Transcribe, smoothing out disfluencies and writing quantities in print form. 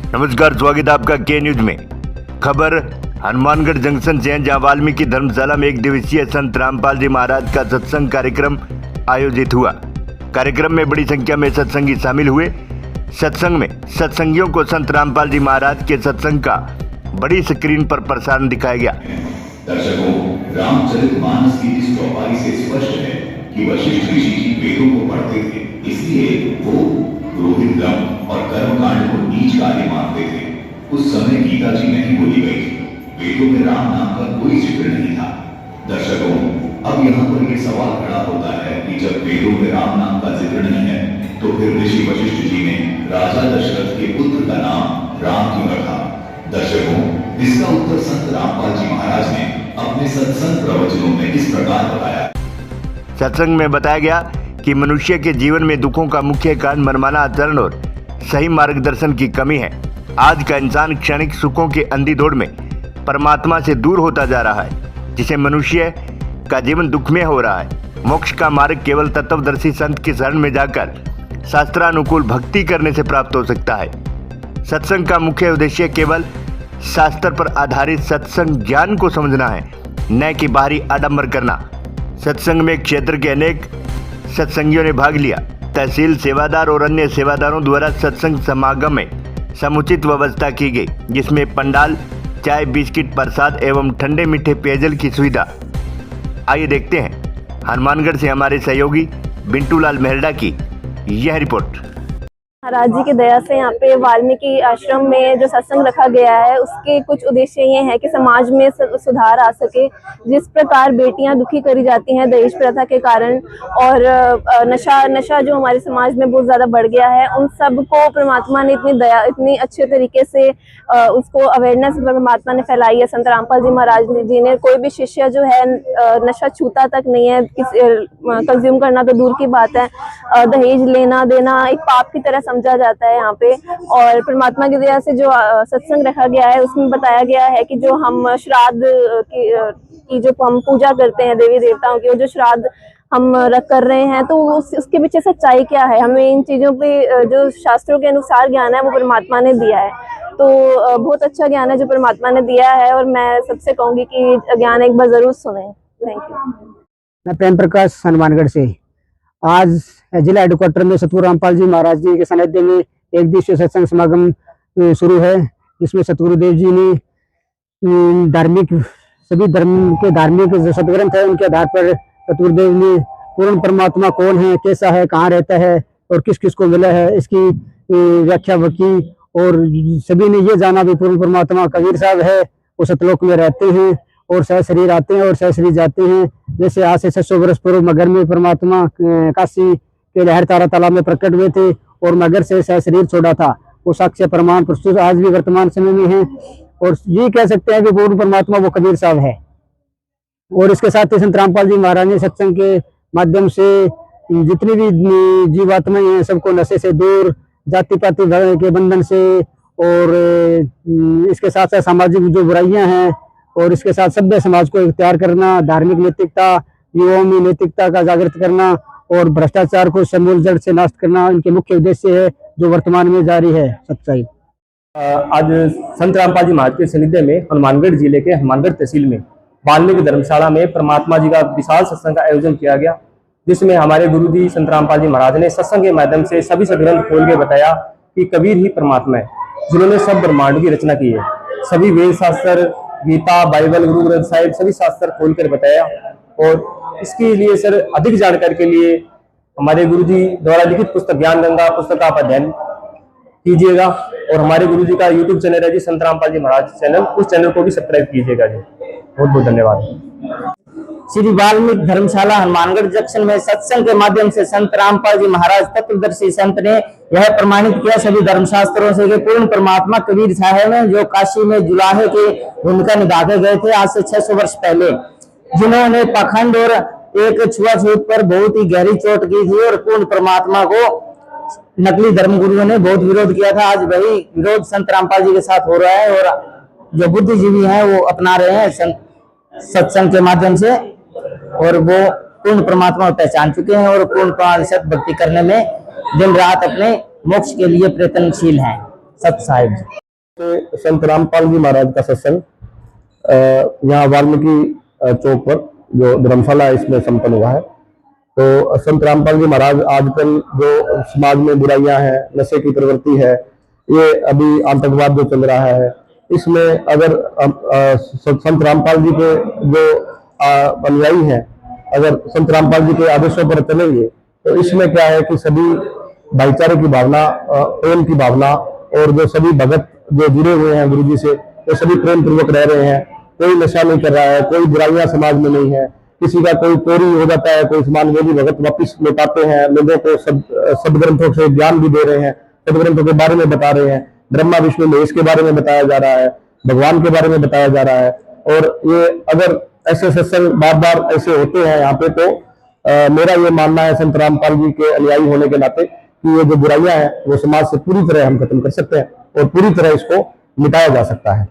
नमस्कार, स्वागत है आपका के न्यूज में। खबर हनुमानगढ़ जंक्शन से है, जहां वाल्मीकि धर्मशाला में एक दिवसीय संत रामपाल जी महाराज का सत्संग कार्यक्रम आयोजित हुआ। कार्यक्रम में बड़ी संख्या में सत्संगी शामिल हुए। सत्संग में सत्संगियों को संत रामपाल जी महाराज के सत्संग का बड़ी स्क्रीन पर प्रसारण दिखाया गया। दर्शकों, रामचरितमानस की इस चौपाई से स्पष्ट है कि वशिष्ठ ऋषि जी वेदों को पढ़ते थे, इसलिए वो रोहित ग्रम और कर्मकांड को नीच कार्य मानते थे। उस समय गीता जी नहीं बोली गई थी, वेदों में राम नाम का कोई जिक्र नहीं था। दर्शकों, अब यहाँ पर ये सवाल खड़ा होता है कि जब वेदों में राम नाम का जिक्र नहीं है, तो फिर ऋषि वशिष्ठ जी ने राजा दशरथ के पुत्र का नाम राम क्यों रखा? दर्शकों, इसका उत्तर संत रामपाल जी महाराज ने अपने सत्संग प्रवचनों में इस प्रकार बताया। सत्संग में बताया गया कि मनुष्य के जीवन में दुखों का मुख्य कारण मनमाना आचरण और सही मार्गदर्शन की कमी है। आज का इंसान क्षणिक सुखों के अंधी दौड़ में परमात्मा से दूर होता जा रहा है, जिसे मनुष्य का जीवन दुखमय हो रहा है। मोक्ष का मार्ग केवल तत्वदर्शी संत की शरण में जाकर शास्त्रानुकूल भक्ति करने से प्राप्त हो सकता है। सत्संग का मुख्य उद्देश्य केवल शास्त्र पर आधारित सत्संग ज्ञान को समझना है, न कि बाहरी आडंबर करना। सत्संग में क्षेत्र के अनेक सत्संगियों ने भाग लिया। तहसील सेवादार और अन्य सेवादारों द्वारा सत्संग समागम में समुचित व्यवस्था की गई, जिसमें पंडाल, चाय, बिस्किट, प्रसाद एवं ठंडे मीठे पेयजल की सुविधा। आइए देखते हैं हनुमानगढ़ से हमारे सहयोगी बिंटू लाल मेहरडा की यह रिपोर्ट। महाराज जी की दया से यहाँ पे वाल्मीकि आश्रम में जो सत्संग रखा गया है, उसके कुछ उद्देश्य ये हैं कि समाज में सुधार आ सके। जिस प्रकार बेटियां दुखी करी जाती हैं दहेज प्रथा के कारण, और नशा जो हमारे समाज में बहुत ज़्यादा बढ़ गया है, उन सब को परमात्मा ने इतनी अच्छे तरीके से उसको अवेयरनेस परमात्मा ने फैलाई है। संत रामपाल जी महाराज जी ने कोई भी शिष्य जो है नशा छूता तक नहीं है, कंज्यूम करना तो दूर की बात है। दहेज लेना देना एक पाप की तरह समझा जाता है यहाँ पे। और परमात्मा की दया से जो सत्संग रखा गया है, उसमें बताया गया है कि जो हम श्राद्ध की जो हम पूजा करते हैं देवी देवताओं की, वो जो श्राद्ध हम कर रहे हैं, तो उसके पीछे सच्चाई क्या है। हमें इन चीजों पे जो शास्त्रों के अनुसार ज्ञान है वो परमात्मा ने दिया है। तो बहुत अच्छा ज्ञान है जो परमात्मा ने दिया है, और मैं सबसे कहूंगी कि ज्ञान एक बार जरूर सुने। Thank you. मैं प्रेम प्रकाश हनुमानगढ़ से। आज जिला हेडक्वार्टर में सतगुरु रामपाल जी महाराज जी के सानिध्य में एक दिवसीय सत्संग समागम शुरू है, जिसमें सतगुरुदेव जी ने सभी धर्म के धार्मिक जो सदग्रंथ है उनके आधार पर सतगुरुदेव ने पूर्ण परमात्मा कौन है, कैसा है, कहाँ रहता है और किस किस को मिला है, इसकी व्याख्या की। और सभी ने ये जाना भी पूर्ण परमात्मा कबीर साहब है, वो सतलोक में रहते हैं और सह शरीर आते हैं और सह शरीर जाते हैं। जैसे आज से 600 वर्ष पूर्व मगर में परमात्मा काशी के लहर तारा तालाब में प्रकट हुए थे और मगर से सह शरीर छोड़ा था, वो साक्ष्य प्रमाण प्रस्तुत आज भी वर्तमान समय में है। और ये कह सकते हैं कि पूर्ण परमात्मा वो कबीर साहब है। और इसके साथ ही संत रामपाल जी महाराज ने सत्संग के माध्यम से जितनी भी जीवात्माएं हैं सबको नशे से दूर, जाति पाति के बंधन से, और इसके साथ साथ सामाजिक जो बुराइयां हैं और इसके साथ सभ्य समाज को इख्तियार करना, धार्मिक नैतिकता, युवाओं में नैतिकता का जागृत करना और भ्रष्टाचार को समूल जड़ से नष्ट करना इनके मुख्य उद्देश्य है, जो वर्तमान में जारी है सच्चाई। आज संत रामपाल जी महाराज के सानिध्य में हनुमानगढ़ जिले के हनुमानगढ़ तहसील में वाल्मीकि धर्मशाला में परमात्मा जी का विशाल सत्संग का आयोजन किया गया, जिसमें हमारे गुरु जी संत रामपाल जी महाराज ने सत्संग के माध्यम से सभी सदग्रंथ खोल के बताया कि कबीर ही परमात्मा है, जिन्होंने सब ब्रह्मांड की रचना की है। सभी वेद शास्त्र, गीता, बाइबल, गुरु ग्रंथ साहिब सभी शास्त्र खोल कर बताया। और इसके लिए सर अधिक जानकारी के लिए हमारे गुरु जी द्वारा लिखित पुस्तक ज्ञान गंगा पुस्तक का आप अध्ययन कीजिएगा। और हमारे गुरु जी का यूट्यूब चैनल है जी संत रामपाल जी महाराज चैनल, उस चैनल को भी सब्सक्राइब कीजिएगा जी। बहुत बहुत धन्यवाद। श्री वाल्मीकि धर्मशाला हनुमानगढ़ जंक्शन में सत्संग के माध्यम से संत रामपाल जी महाराज तत्वदर्शी संत ने यह प्रमाणित किया सभी धर्मशास्त्रों से कि पूर्ण परमात्मा कबीर साहब हैं, जो काशी में जुलाहे की भूमिका निभा के गए थे आज से 600 वर्ष पहले, जिन्होंने पाखंड और एक छुआछूत पर बहुत ही गहरी चोट की थी और पूर्ण परमात्मा को नकली धर्म गुरुओं ने बहुत विरोध किया था। आज वही विरोध संत रामपाल जी के साथ हो रहा है और जो बुद्धिजीवी हैं वो अपना रहे हैं सत्संग के माध्यम से, और वो पूर्ण परमात्मा को पहचान चुके हैं और पूर्ण प्रतिशत भक्ति करने में दिन रात अपने मोक्ष के लिए प्रयत्नशील हैं। सत साहिब जी। तो संत रामपाल जी महाराज का सत्संग यहाँ वाल्मीकि चौक पर जो धर्मशाला है इसमें संपन्न हुआ है। तो संत रामपाल जी महाराज आजकल जो समाज में बुराइयां हैं, नशे की प्रवृत्ति है, ये अभी आतंकवाद जो चल रहा है, इसमें अगर संत रामपाल जी के जो अनुयायी हैं अगर संत रामपाल जी के आदेशों पर चलेंगे तो इसमें क्या है कि सभी भाईचारे की भावना, प्रेम की भावना, और जो सभी भगत जो जुड़े हुए हैं गुरु जी से वो सभी प्रेम पूर्वक रह रहे हैं। कोई नशा नहीं कर रहा है, कोई बुराइयां समाज में नहीं है, किसी का कोई चोरी हो जाता है कोई सामान वो भी भगत वापिस लौटाते हैं, लोगों को सदग्रंथों से ज्ञान भी दे रहे हैं, सदग्रंथों के बारे में बता रहे हैं, ब्रह्मा विष्णु महेश के बारे में बताया जा रहा है, भगवान के बारे में बताया जा रहा है। और ये अगर ऐसे सत्संग बार बार ऐसे होते हैं यहाँ पे तो मेरा ये मानना है संत रामपाल जी के अनुयायी होने के नाते कि ये जो बुराइयां हैं वो समाज से पूरी तरह हम खत्म कर सकते हैं और पूरी तरह इसको मिटाया जा सकता है।